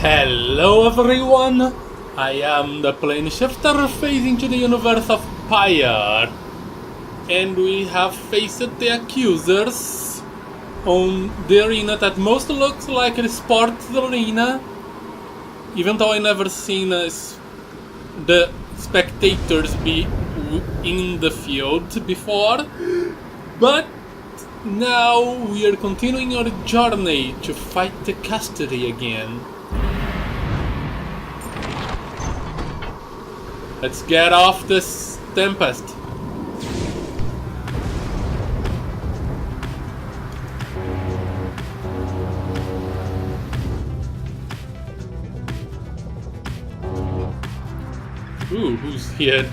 Hello everyone, I am the plane shifter phasing to the universe of Pyre, and we have faced the accusers on the arena that most looks like a sports arena, even though I never seen the spectators be in the field before, but now we are continuing our journey to fight the custody again. Let's get off this tempest. Ooh, who's here?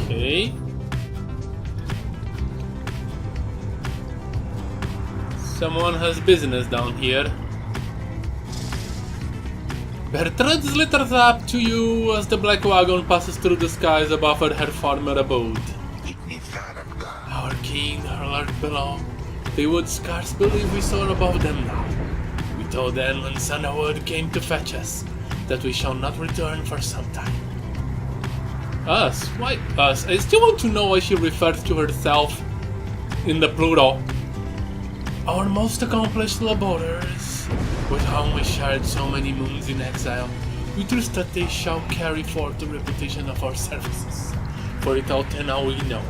Okay. Someone has business down here. Bertrand's letters up to you as the black wagon passes through the skies above her former abode. Our king lurked below. They would scarce believe we soar above them now. We told them when Sunderwood came to fetch us that we shall not return for some time. Us? Why us? I still want to know why she refers to herself in the plural. Our most accomplished laborers, with whom we shared so many moons in exile, we trust that they shall carry forth the reputation of our services, for it all now we know.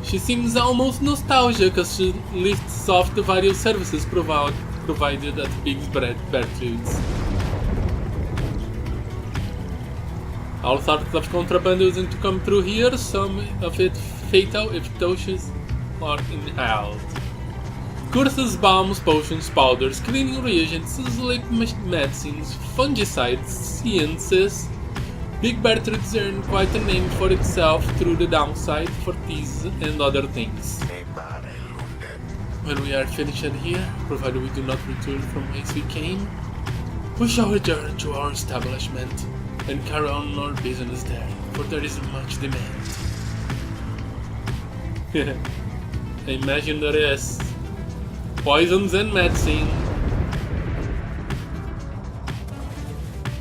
She seems almost nostalgic as she lists off the various services provided at Big's Bertrude's. All sorts of contraband using to come through here, some of it fatal if doses are inhaled. Curses, bombs, potions, powders, cleaning reagents, sleep medicines, fungicides, sciences. Big Bertrude's earned quite a name for itself through the downside for these and other things. When we are finished here, provided we do not return from whence we came, we shall return to our establishment and carry on our business there, for there is much demand. I imagine there is. Poisons and medicine.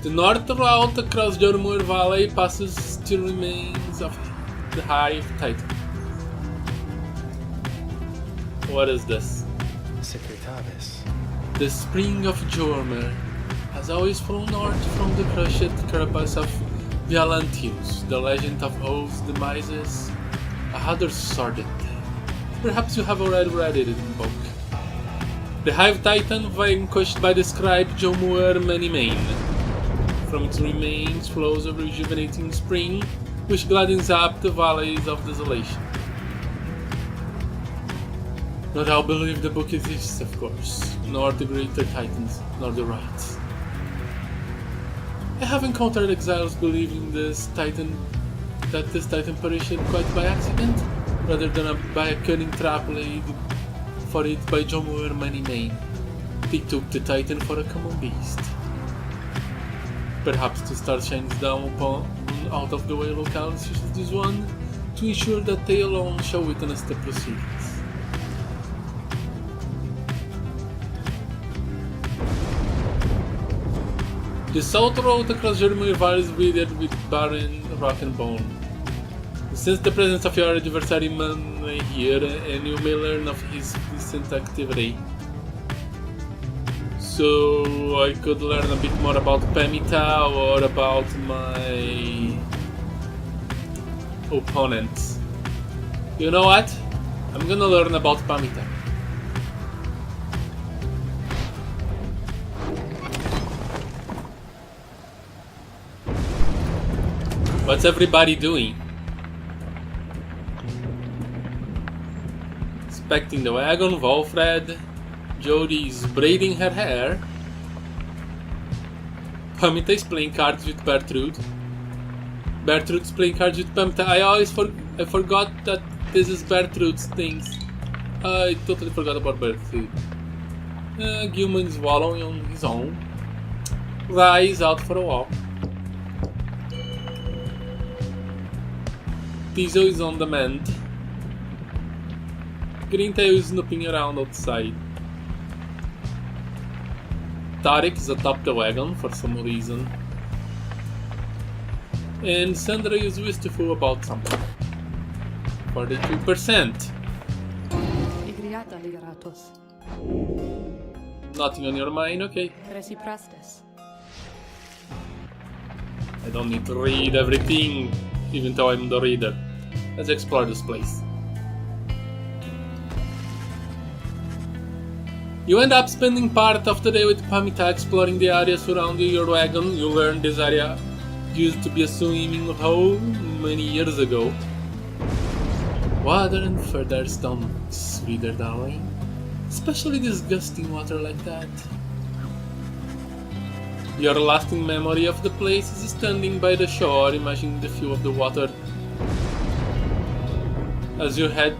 The north route across Jormur Valley passes the remains of the Hive Titan. What is this? Secretavis. The spring of Jormur has always flown north from the crushed carapace of Vialantius, the legend of whose demises a rather sordid tale. Perhaps you have already read it in the book. The Hive Titan vanquished by the scribe Jormur Manimane. From its remains flows a rejuvenating spring, which gladdens up the valleys of desolation. Not all believe the book exists, of course, nor the greater titans, nor the rites. I have encountered exiles believing that this titan perished quite by accident, rather than by a cunning trap laid for it by Jormur Manimane. They took the titan for a common beast. Perhaps the star shines down upon out-of-the-way locales such as this one, to ensure that they alone shall witness the proceedings. The south road across Jormur Valley is littered with barren rock and bone. Since the presence of your adversary man here, and you may learn of his recent activity. So I could learn a bit more about Pemita or about my opponents. You know what? I'm gonna learn about Pemita. What's everybody doing? Inspecting the wagon, Wolfred. Jody is braiding her hair. Pamita is playing cards with Bertrude. Bertrude's playing cards with Pamita. I forgot that this is Bertrude's things. I totally forgot about Bertrude. Gilman is wallowing on his own. Rai is out for a walk. Tizo is on the mend. Greentail is snooping around outside. Tarek is atop the wagon for some reason. And Sandra is wistful about something. 42%. Nothing on your mind, okay. I don't need to read everything, even though I'm the reader. Let's explore this place. You end up spending part of the day with Pamita exploring the area surrounding your wagon. You learn this area used to be a swimming hole many years ago. Water and further stone, sweeter darling. Especially disgusting water like that. Your lasting memory of the place is standing by the shore, imagining the feel of the water. As you head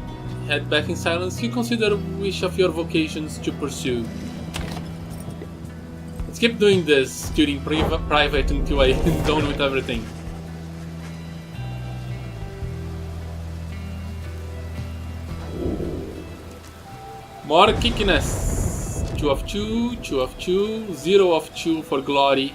back in silence, you consider which of your vocations to pursue. Let's keep doing this during private until I am done with everything. More kickiness. 2 of 2, 2 of 2, 0 of 2 for glory.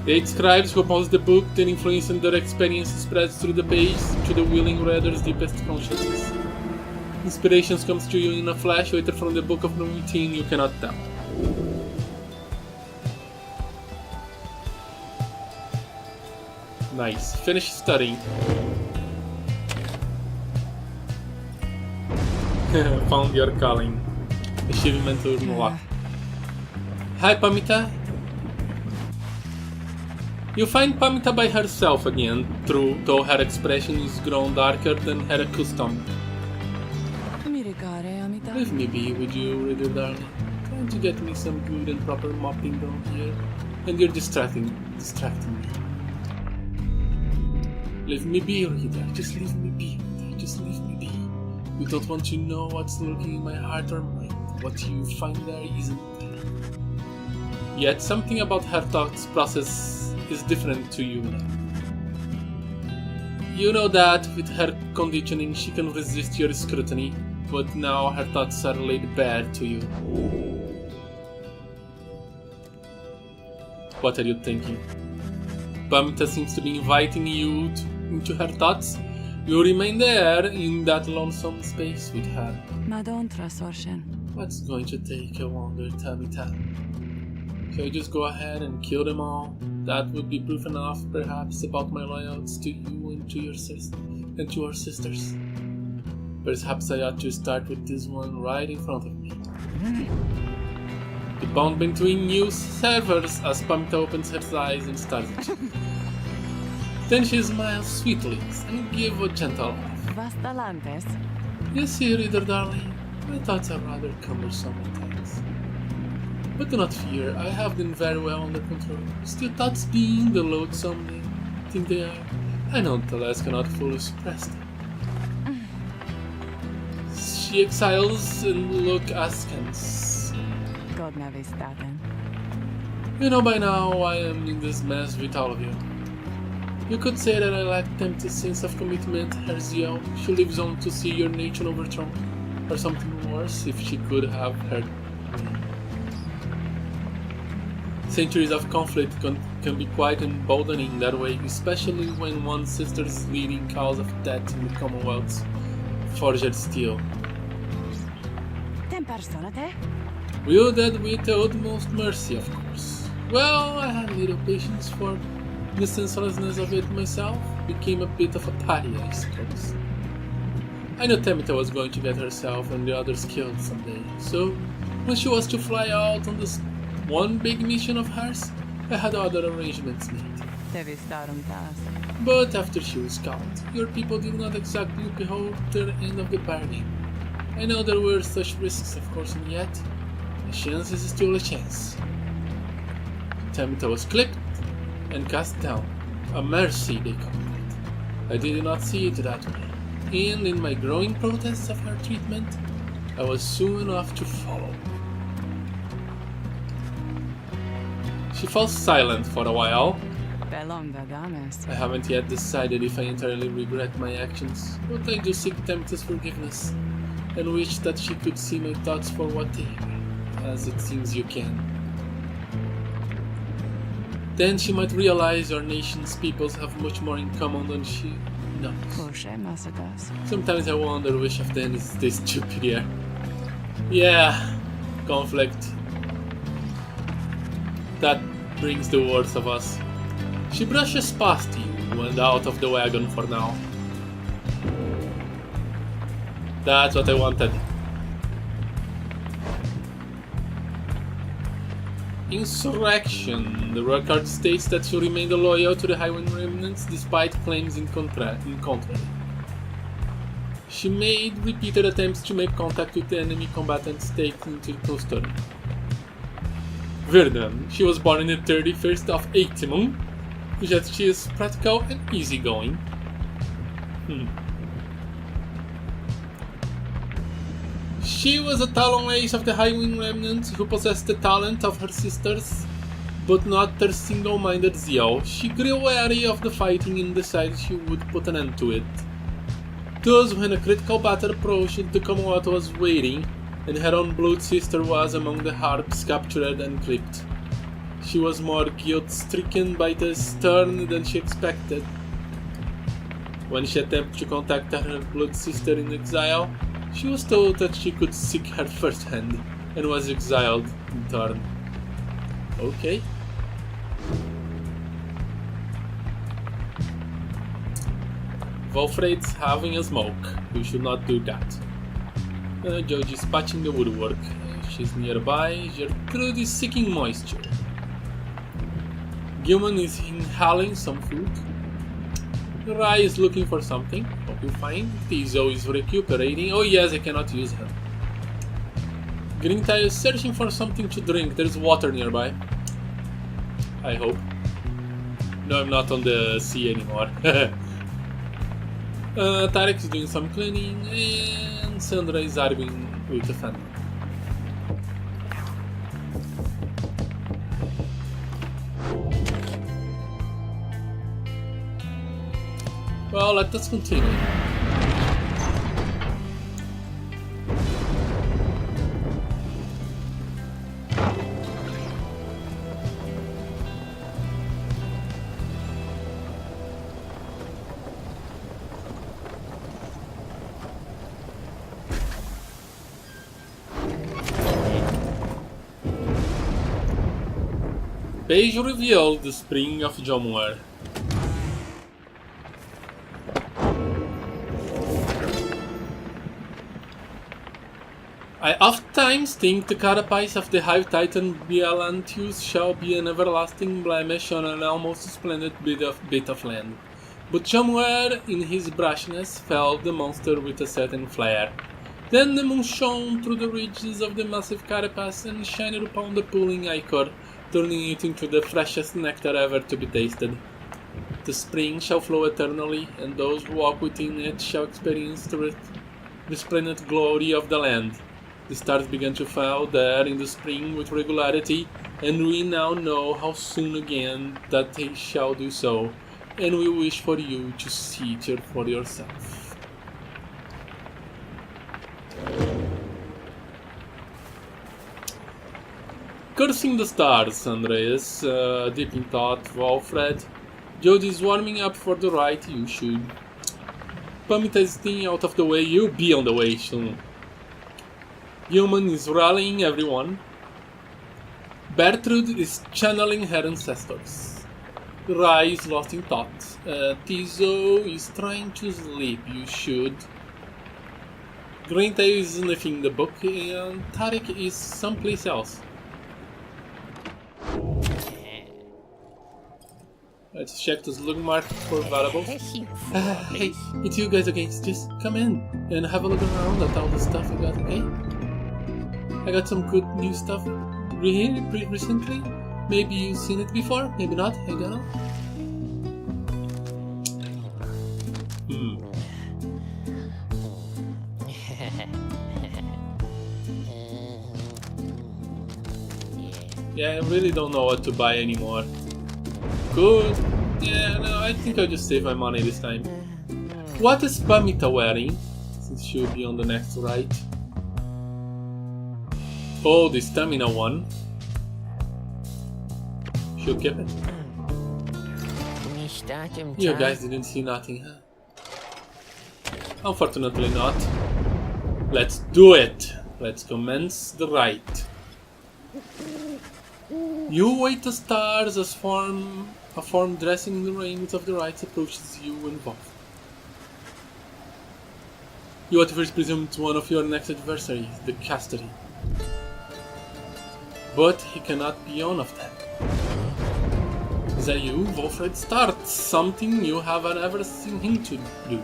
The 8 scribes who oppose the book, their influence and their experience spreads through the page to the willing reader's deepest consciousness. Inspirations comes to you in a flash, whether from the book of Unwritten you cannot tell. Nice. Finish studying. Found your calling. Achievement unlocked. Hi, Pamita. You find Pamita by herself again, though her expression is grown darker than her accustomed. Leave me be, would you, reader darling? Trying to get me some good and proper mopping down here, and you're distracting me. Leave me be, reader. Just leave me be. Just leave me be. You don't want to know what's lurking in my heart or mind. What you find there isn't there. Yet something about her thoughts process is different to you now. You know that with her conditioning she can resist your scrutiny, but now her thoughts are laid bare to you. What are you thinking? Pamita seems to be inviting you into her thoughts. You remain there in that lonesome space with her. What's going to take, I wonder, Tamita? Shall I just go ahead and kill them all? That would be proof enough, perhaps, about my loyalty to you and to your sisters. Perhaps I ought to start with this one right in front of me. The bond between you severs as Pamita opens her eyes and stares at you. Then she smiles sweetly and gives a gentle laugh. You see, reader darling, my thoughts are rather cumbersome at times. But do not fear, I have them very well under control. Still thoughts being the loathsome they think they are, I nonetheless cannot fully suppress them. She exhales and looks askance. You know by now I am in this mess with all of you. You could say that I lack Tempty's sense of commitment, her zeal. She lives on to see your nation overthrown, or something worse if she could have her way. Centuries of conflict can be quite emboldening that way, especially when one's sister's leading cause of death in the Commonwealth's forged steel. Wielded with the utmost mercy, of course. Well, I had little patience for the senselessness of it myself. Became a bit of a pariah, I suppose. I knew Tamita was going to get herself and the others killed someday, so when she was to fly out on this one big mission of hers, I had other arrangements made. But after she was caught, your people did not exactly behold their end of the bargain. I know there were such risks, of course, and yet a chance is still a chance. Tamita was clipped and cast down. A mercy, they called it. I did not see it that way, and in my growing protests of her treatment, I was soon enough to follow. She falls silent for a while. Belongadames. I haven't yet decided if I entirely regret my actions, but I do seek Tempest's forgiveness, and wish that she could see my thoughts for what they are, as it seems you can. Then she might realize our nation's peoples have much more in common than she knows. Sometimes I wonder which of them is this stupider. Yeah, conflict. That brings the worst of us. She brushes past you and out of the wagon for now. That's what I wanted. Insurrection. The record states that she remained loyal to the Highway remnants despite claims in contrary. She made repeated attempts to make contact with the enemy combatants taken into custody. Verdun. She was born in the 31st of Eitimon, which that she is practical and easygoing. She was a Talon ace of the Highwing Remnant who possessed the talent of her sisters, but not their single-minded zeal. She grew wary of the fighting and decided she would put an end to it. Thus, when a critical battle approached, the Commonwealth was waiting, and her own blood sister was among the harps captured and clipped. She was more guilt-stricken by this turn than she expected. When she attempted to contact her blood sister in exile, she was told that she could seek her first hand, and was exiled in turn. Okay. Wolfred's having a smoke. We should not do that. George is patching the woodwork. She's nearby. Gertrude is seeking moisture. Gilman is inhaling some food. Rai is looking for something. Hope you find. Tizo is recuperating. Oh yes, I cannot use her. Grinta is searching for something to drink. There's water nearby. I hope. No, I'm not on the sea anymore. Tarek is doing some cleaning, and Sandra is arguing with the family. Well, let us continue. Page revealed the spring of Jomware. I oftentimes think the carapace of the Hive Titan Bialantius shall be an everlasting blemish on an almost splendid bit of land. But Jomware, in his brashness, felled the monster with a certain flair. Then the moon shone through the ridges of the massive carapace and shined upon the pooling ichor, turning it into the freshest nectar ever to be tasted. The spring shall flow eternally, and those who walk within it shall experience the resplendent glory of the land. The stars began to fall there in the spring with regularity, and we now know how soon again that they shall do so, and we wish for you to see it for yourself. Cursing the stars, Andreas, deep in thought, Walfred. Jody is warming up for the ride, you should. Pamita is staying out of the way, you'll be on the way soon. Human is rallying everyone. Bertrude is channeling her ancestors. Rai is lost in thought. Tizo is trying to sleep, you should. Grinta is sniffing the book, and Tarek is someplace else. Let's check the slug market for valuables. Hey, it's you guys again. Just come in and have a look around at all the stuff I got, okay? I got some good new stuff recently. Maybe you've seen it before, maybe not, I don't know. Yeah, I really don't know what to buy anymore. Good. Yeah, no, I think I'll just save my money this time. What is Pamita wearing? Since she'll be on the next right. Oh, the stamina one. She'll keep it. You guys didn't see nothing, huh? Unfortunately not. Let's do it! Let's commence the rite. You wait the stars as a form dressing in the raiment of the rites approaches you involved. You at first presume it's one of your next adversaries, the Casterly. But he cannot be one of them. Is that you? Wolfred starts something you haven't ever seen him to do.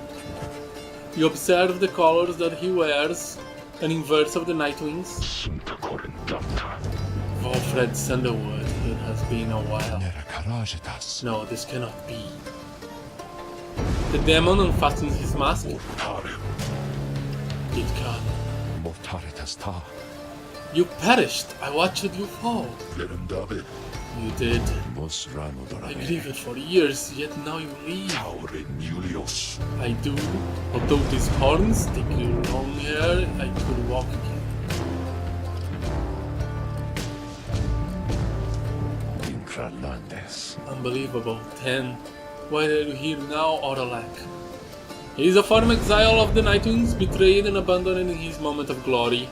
You observe the colors that he wears, an inverse of the Nightwings. Wolfred Sandalwood, it has been a while. No, this cannot be. The demon unfastens his mask. It can. You perished. I watched you fall. You did. I grieved for years, yet now you leave. I do. Although these horns take you long hair, I could walk again. Unbelievable. Then, why are you here now, Oralak? He is a former exile of the Nightwings, betrayed and abandoned in his moment of glory.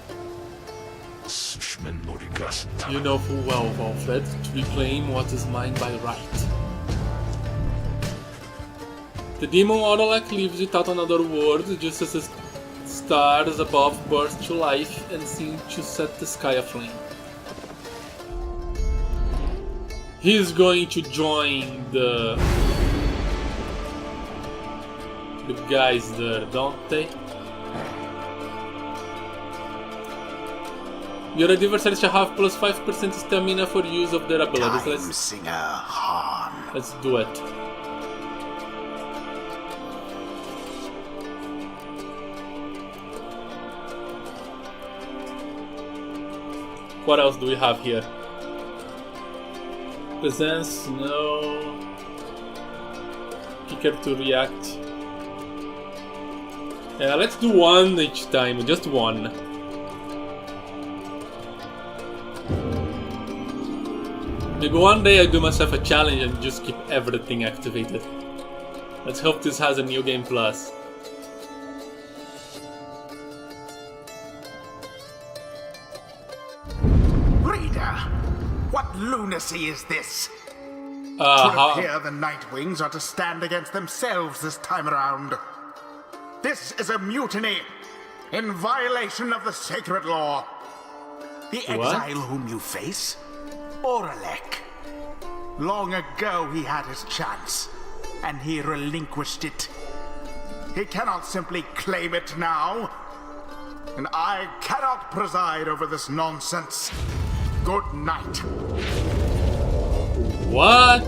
You know full well, Wolfred, to reclaim what is mine by right. The demon Oralak lives without another word, just as the stars above burst to life and seem to set the sky aflame. He is going to join the guys there, don't they? Your adversaries shall have plus 5% stamina for use of their abilities. Let's do it. What else do we have here? Presence, no. Kicker to react. Yeah, let's do one each time, just one. Maybe one day I do myself a challenge and just keep everything activated. Let's hope this has a New Game Plus. Reader, what lunacy is this? To appear the Nightwings are to stand against themselves this time around. This is a mutiny, in violation of the sacred law. The exile whom you face? Oralek. Long ago he had his chance, and he relinquished it. He cannot simply claim it now, and I cannot preside over this nonsense. Good night. What?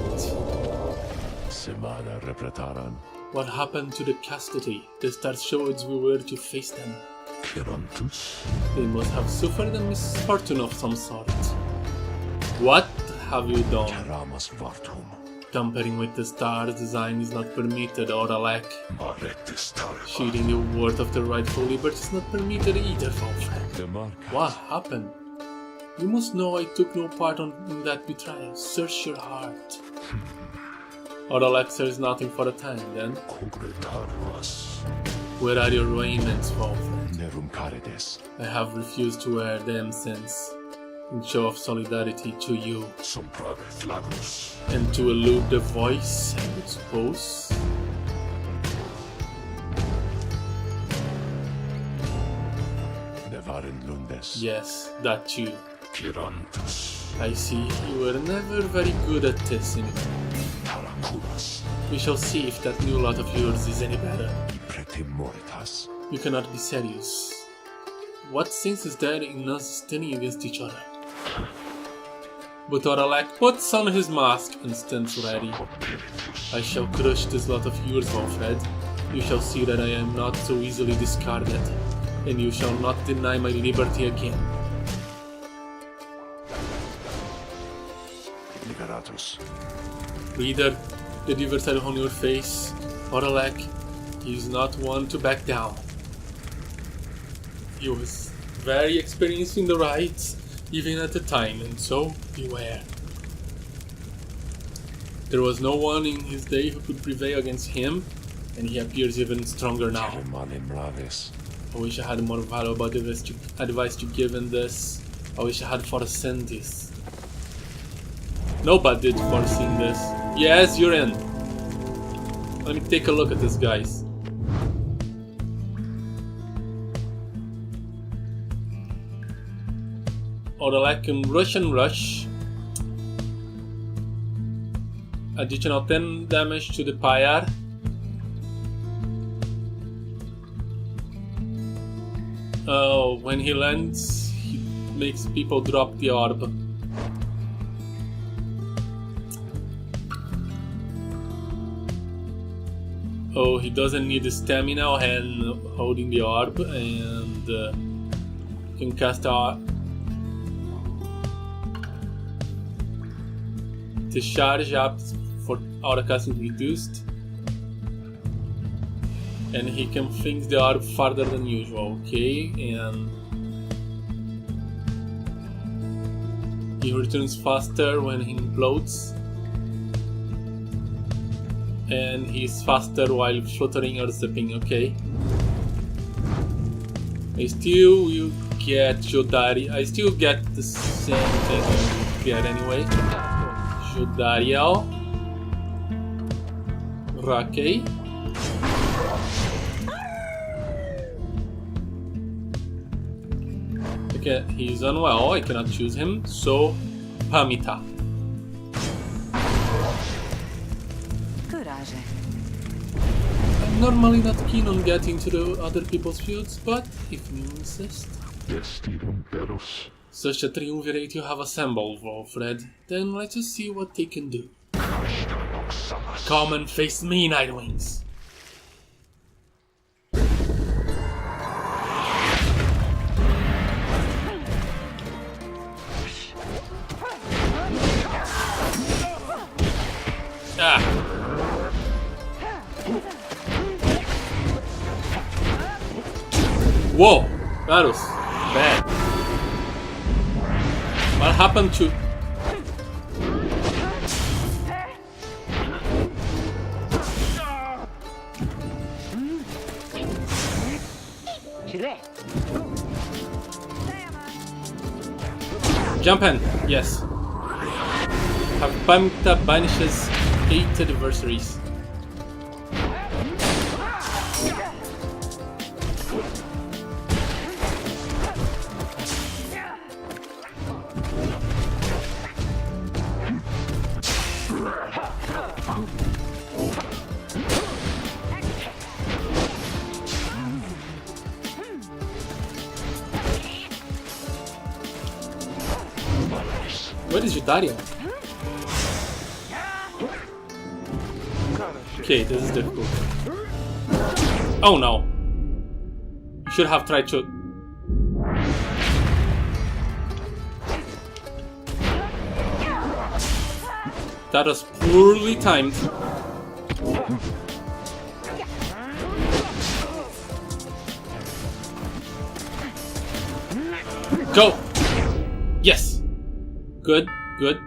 What happened to the Casterly? The stars showed we were to face them. They must have suffered a misfortune of some sort. What have you done? Tampering with the stars' design is not permitted, Oralek. Shielding the worth of the rightful liberty is not permitted either, Wolfred. What happened? You must know I took no part in that betrayal. Search your heart. Oralek says nothing for a time, then. Where are your raiments, Wolfred? I have refused to wear them since, in show of solidarity to you. And to elude the voice, I would suppose. Yes, that too. I see, you were never very good at this anymore. We shall see if that new lot of yours is any better. You cannot be serious. What sense is there in us standing against each other? But Oralek puts on his mask and stands ready. I shall crush this lot of yours, Wolfred. You shall see that I am not so easily discarded, and you shall not deny my liberty again. Reader, the diversary on your face, Oralek, he is not one to back down. He was very experienced in the rites, even at the time, and so beware. There was no one in his day who could prevail against him, and he appears even stronger now. I wish I had more valuable advice to give in this. I wish I had foreseen this. Nobody did foresee this. Yes, you're in. Let me take a look at this, guys. Oralek can rush and rush. Additional 10 damage to the Pyre. Oh, when he lands, he makes people drop the orb. Oh, he doesn't need the stamina and holding the orb, and can cast the charge up for auto casting reduced, and he can fling the orb farther than usual. Okay, and he returns faster when he implodes. And he's faster while fluttering or zipping, okay. I still will get Jodari. I still get the same thing I would get anyway. Jodariel. Rake. Okay, he's unwell, I cannot choose him, so Pamita. I'm normally not keen on getting to the other people's fields, but if you insist. Such a triumvirate you have assembled, Wolfred. Then let's just see what they can do. Come and face me, Nightwings. Ah. Whoa, that was bad. What happened to... Jump in, yes. Have Pamita banishes 8 adversaries. Where is Judaria? Okay, this is difficult. Oh no! You should have tried to... That was poorly timed. Go! Yes! Good, good.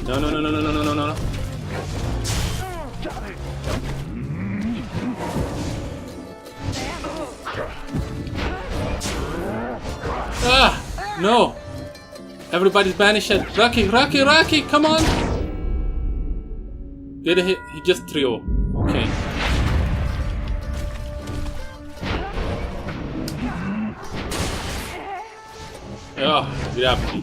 No, no, no, no, no, no, no, no, no. Ah, no. Everybody's banished. Rocky, Rocky, Rocky, come on. Did he just threw. Okay. Oh, grab me.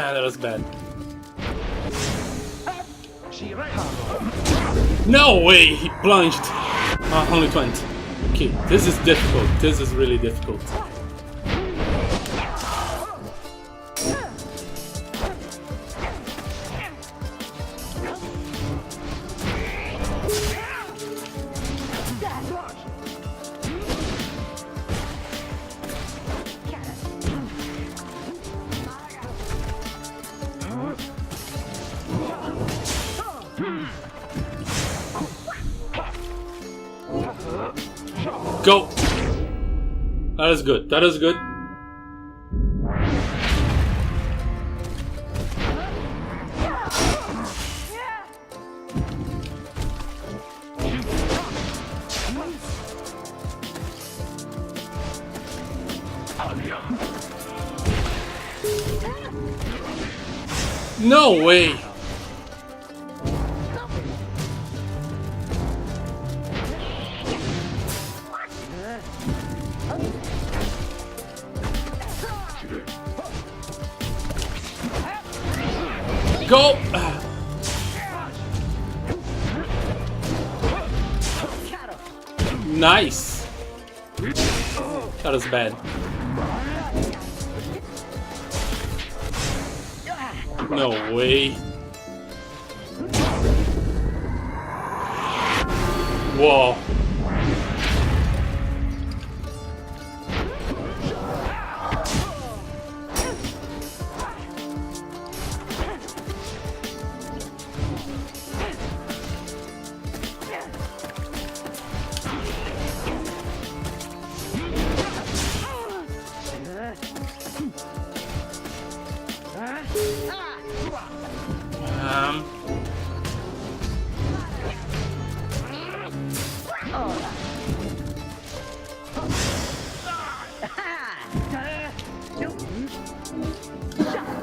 That was bad. No way! He plunged! Only 20. Okay, this is difficult. This is really difficult. Go! That is good. That is good. No way! Go! Nice! That was bad. No way. Whoa.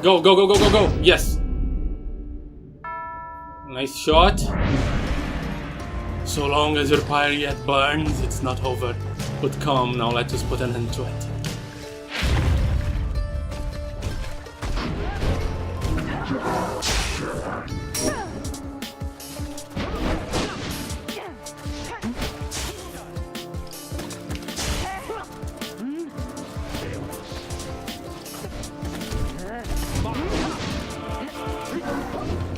Go, go, go, go, go, go! Yes! Nice shot. So long as your pyre yet burns, it's not over. But come, now let us put an end to it.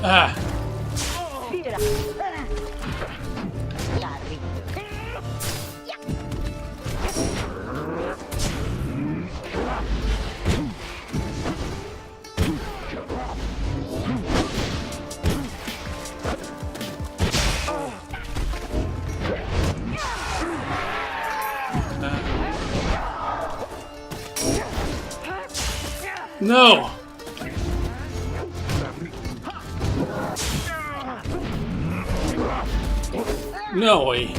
Ah! No! No way.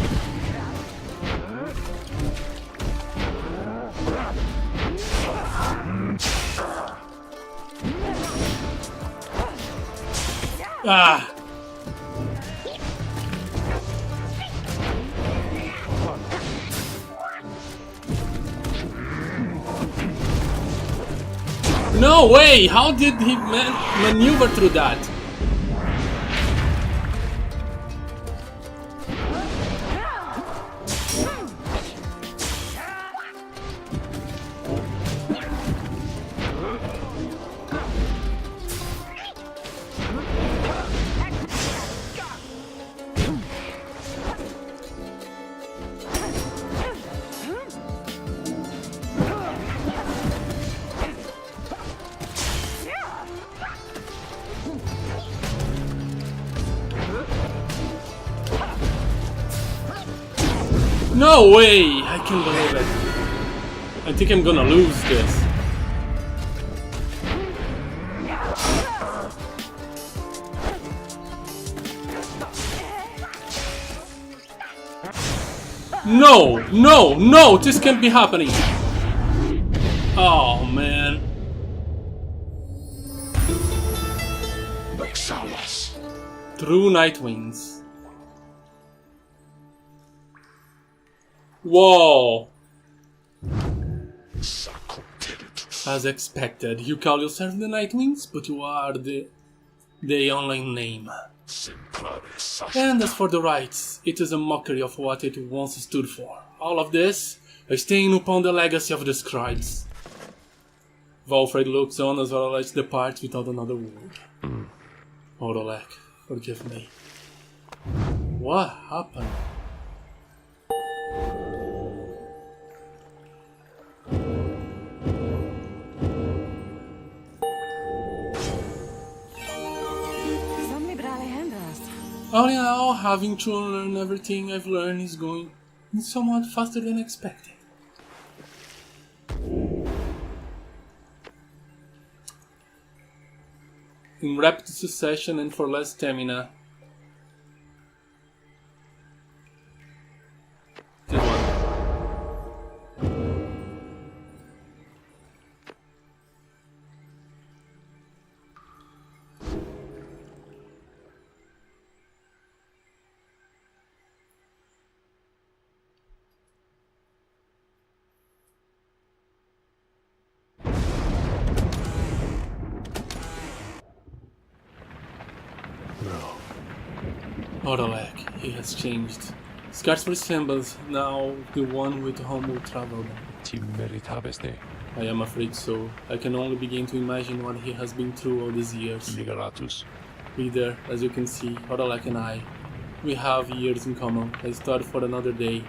Ah! No way! How did he maneuver through that? No way! I can't believe it. I think I'm gonna lose this. No! No! No! This can't be happening! Oh, man. True Nightwings. Whoa! As expected, you call yourself the Nightwings, but you are the online name. And as for the rights, it is a mockery of what it once stood for. All of this, a stain upon the legacy of the scribes. Valfred looks on as Orolek departs without another word. Orolek, forgive me. What happened? All in all, having to unlearn everything I've learned is going somewhat faster than expected. In rapid succession and for less stamina. This one. Orolek, he has changed. Scarce resembles now the one with whom we traveled. I am afraid so. I can only begin to imagine what he has been through all these years. Reader, as you can see, Orolek and I, we have years in common. A story for another day.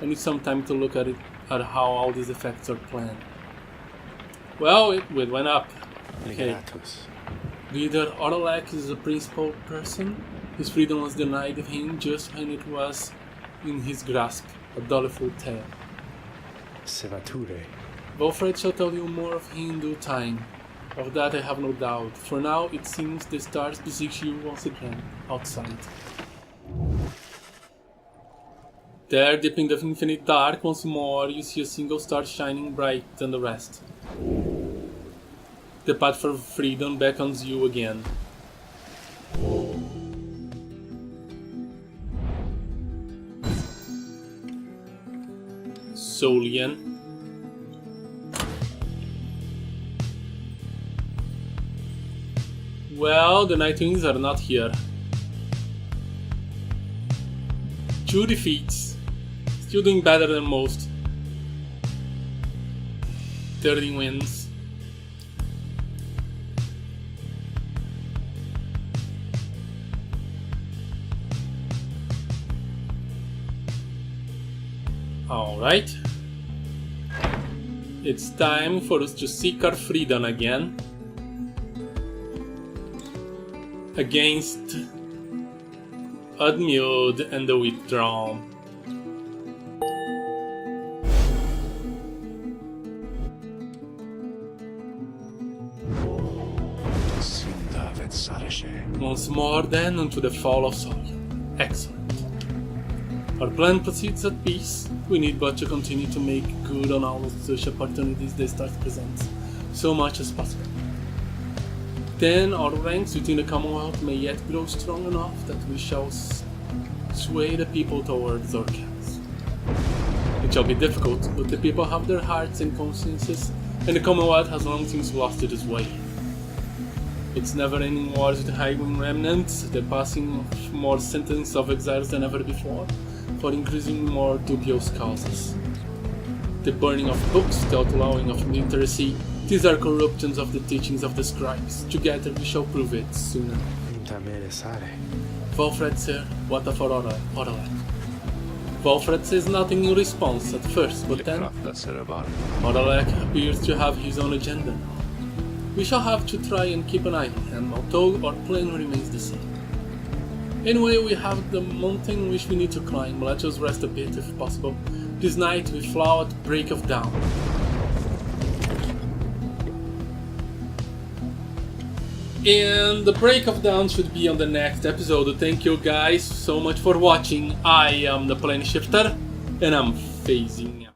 I need some time to look at how all these effects are planned. Well, it went up. Okay. Reader, Orolek is a principal person. His freedom was denied him just when it was in his grasp, a doleful tale. Valfred shall tell you more of him in due time. Of that I have no doubt. For now, it seems the stars beseech you once again, outside. There, deep in the infinite dark, once more, you see a single star shining bright than the rest. The path for freedom beckons you again. Solian. Well, the Nightwings are not here. 2 defeats. Still doing better than most. 30 wins. Alright. It's time for us to seek our freedom again. Against MacLeod and the Withdrawn. Once more then unto the fall of Solian. Excellent. Our plan proceeds at peace. We need but to continue to make good on all such opportunities the stars presents, so much as possible. Then our ranks within the Commonwealth may yet grow strong enough that we shall sway the people towards our cause. It shall be difficult, but the people have their hearts and consciences, and the Commonwealth has long since lost its way. Its never-ending wars with the Highwing remnants, the passing of more sentence of exiles than ever before, for increasing more dubious causes. The burning of books, the outlawing of literacy, these are corruptions of the teachings of the scribes. Together we shall prove it sooner. Valfred, sir, what of Orolek? Valfred says nothing in response at first, but then Orolek appears to have his own agenda now. We shall have to try and keep an eye on him, although our plan remains the same. Anyway, we have the mountain which we need to climb. Let us rest a bit if possible. This night we fly at break of dawn. And the break of dawn should be on the next episode. Thank you guys so much for watching. I am the Plane Shifter, and I'm phasing out.